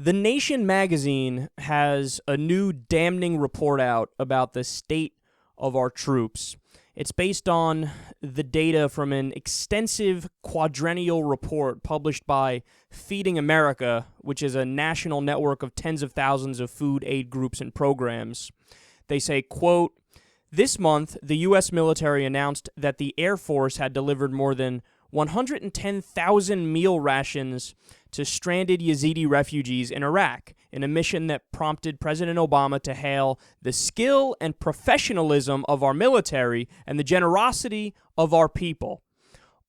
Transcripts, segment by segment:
The Nation magazine has a new damning report out about the state of our troops. It's based on the data from an extensive quadrennial report published by Feeding America, which is a national network of tens of thousands of food aid groups and programs. They say, quote, "This month, the U.S. military announced that the Air Force had delivered more than 110,000 meal rations to stranded Yazidi refugees in Iraq, in a mission that prompted President Obama to hail the skill and professionalism of our military and the generosity of our people.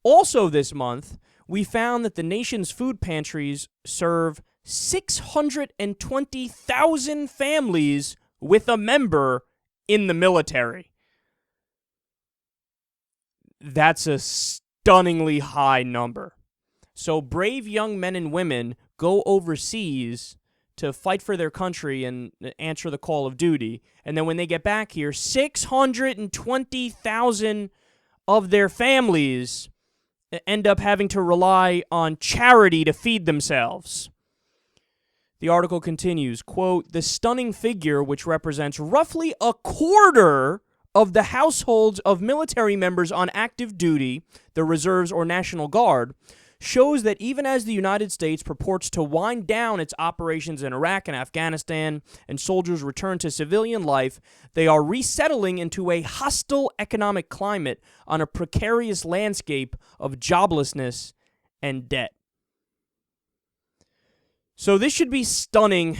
Also this month, we found that the nation's food pantries serve 620,000 families with a member in the military." That's a stunningly high number. So brave young men and women go overseas to fight for their country and answer the call of duty. And then when they get back here, 620,000 of their families end up having to rely on charity to feed themselves. The article continues, quote, "The stunning figure, which represents roughly a quarter of the households of military members on active duty, the reserves or National Guard, shows that even as the United States purports to wind down its operations in Iraq and Afghanistan and soldiers return to civilian life, they are resettling into a hostile economic climate on a precarious landscape of joblessness and debt." So this should be stunning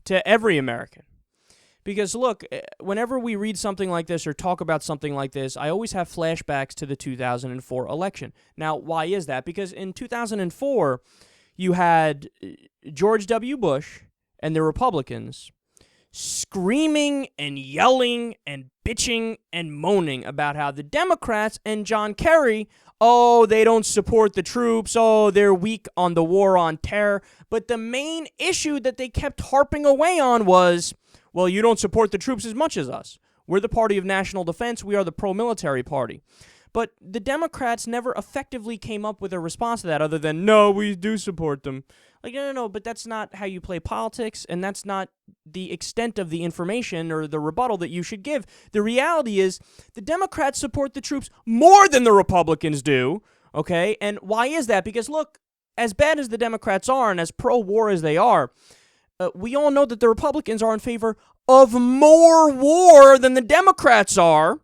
to every American. Because, look, whenever we read something like this or talk about something like this, I always have flashbacks to the 2004 election. Now, why is that? Because in 2004, you had George W. Bush and the Republicans screaming and yelling and bitching and moaning about how the Democrats and John Kerry, oh, they don't support the troops, oh, they're weak on the war on terror. But the main issue that they kept harping away on was, well, you don't support the troops as much as us. We're the party of national defense. We are the pro-military party. But the Democrats never effectively came up with a response to that other than, no, we do support them. Like, no, but that's not how you play politics, and that's not the extent of the information or the rebuttal that you should give. The reality is the Democrats support the troops more than the Republicans do, okay? And why is that? Because, look, as bad as the Democrats are and as pro-war as they are, we all know that the Republicans are in favor of more war than the Democrats are.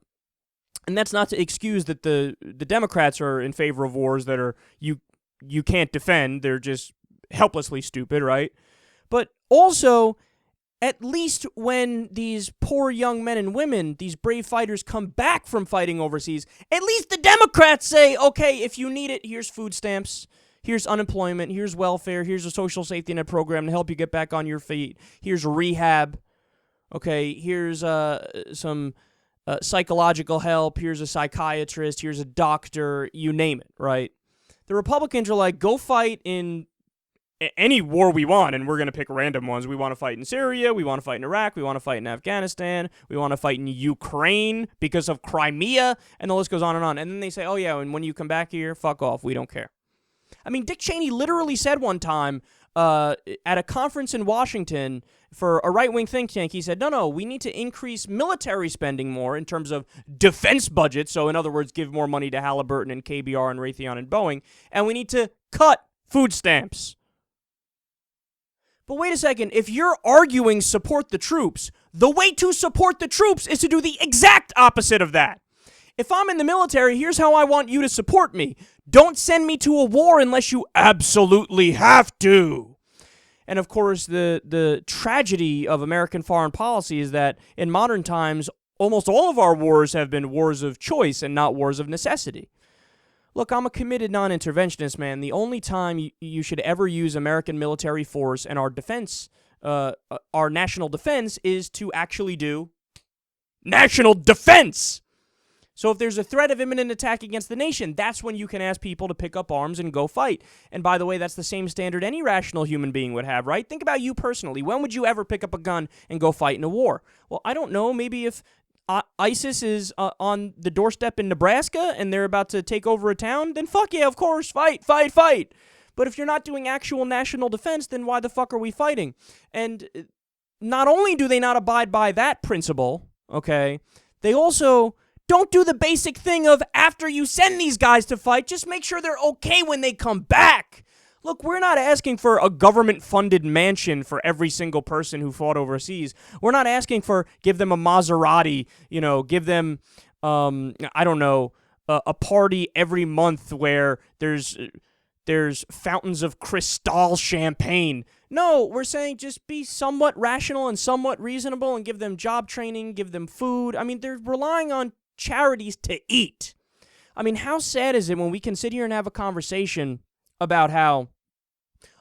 And that's not to excuse that the Democrats are in favor of wars that are you can't defend. They're just helplessly stupid, right? But also, at least when these poor young men and women, these brave fighters come back from fighting overseas, at least the Democrats say, okay, if you need it, here's food stamps. Here's unemployment, here's welfare, here's a social safety net program to help you get back on your feet. Here's rehab. Okay, here's some psychological help. Here's a psychiatrist. Here's a doctor. You name it, right? The Republicans are like, go fight in any war we want, and we're going to pick random ones. We want to fight in Syria. We want to fight in Iraq. We want to fight in Afghanistan. We want to fight in Ukraine because of Crimea, and the list goes on. And then they say, oh, yeah, and when you come back here, fuck off. We don't care. I mean, Dick Cheney literally said one time at a conference in Washington for a right-wing think tank, he said, no, we need to increase military spending more in terms of defense budget. So, in other words, give more money to Halliburton and KBR and Raytheon and Boeing. And we need to cut food stamps. But wait a second. If you're arguing support the troops, the way to support the troops is to do the exact opposite of that. If I'm in the military, here's how I want you to support me. Don't send me to a war unless you absolutely have to. And of course, the tragedy of American foreign policy is that in modern times, almost all of our wars have been wars of choice and not wars of necessity. Look, I'm a committed non-interventionist, man. The only time you should ever use American military force and our defense, our national defense, is to actually do national defense. So if there's a threat of imminent attack against the nation, that's when you can ask people to pick up arms and go fight. And by the way, that's the same standard any rational human being would have, right? Think about you personally. When would you ever pick up a gun and go fight in a war? Well, I don't know. Maybe if ISIS is on the doorstep in Nebraska and they're about to take over a town, then fuck yeah, of course, fight. But if you're not doing actual national defense, then why the fuck are we fighting? And not only do they not abide by that principle, okay, they also don't do the basic thing of after you send these guys to fight, just make sure they're okay when they come back. Look, we're not asking for a government-funded mansion for every single person who fought overseas. We're not asking for give them a Maserati, give them, I don't know, a party every month where there's fountains of Cristal champagne. No, we're saying just be somewhat rational and somewhat reasonable and give them job training, give them food. I mean, they're relying on charities to eat. I mean, how sad is it when we can sit here and have a conversation about how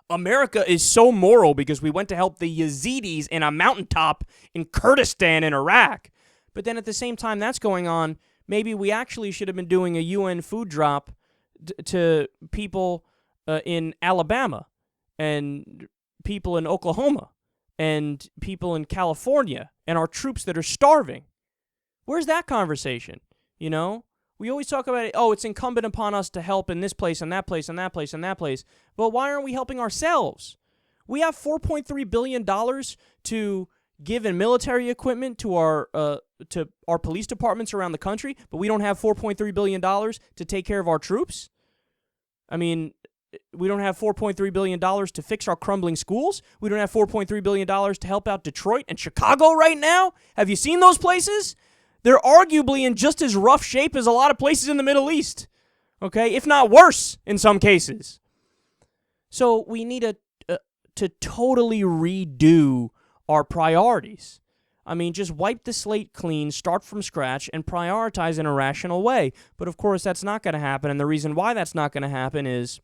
America is so moral because we went to help the Yazidis in a mountaintop in Kurdistan in Iraq. But then at the same time that's going on, maybe we actually should have been doing a UN food drop to people in Alabama and people in Oklahoma and people in California and our troops that are starving. Where's that conversation? We always talk about it, it's incumbent upon us to help in this place and that place and that place and that place. But why aren't we helping ourselves? We have $4.3 billion to give in military equipment to our police departments around the country, but we don't have $4.3 billion to take care of our troops? I mean, we don't have $4.3 billion to fix our crumbling schools? We don't have $4.3 billion to help out Detroit and Chicago right now? Have you seen those places? They're arguably in just as rough shape as a lot of places in the Middle East, okay? If not worse in some cases. So we need to totally redo our priorities. I mean, just wipe the slate clean, start from scratch, and prioritize in a rational way. But of course, that's not going to happen, and the reason why that's not going to happen is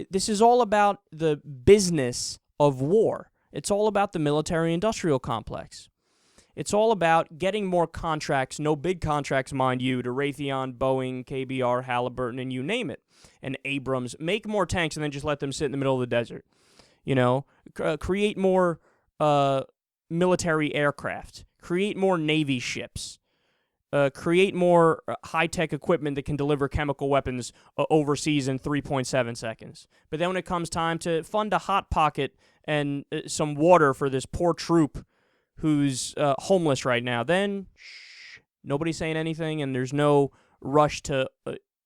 this is all about the business of war. It's all about the military-industrial complex. It's all about getting more contracts, no big contracts, mind you, to Raytheon, Boeing, KBR, Halliburton, and you name it, and Abrams. Make more tanks and then just let them sit in the middle of the desert. Create more military aircraft. Create more Navy ships. Create more high-tech equipment that can deliver chemical weapons overseas in 3.7 seconds. But then when it comes time to fund a hot pocket and some water for this poor troop who's homeless right now, then nobody's saying anything, and there's no rush to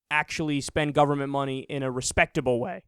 actually spend government money in a respectable way.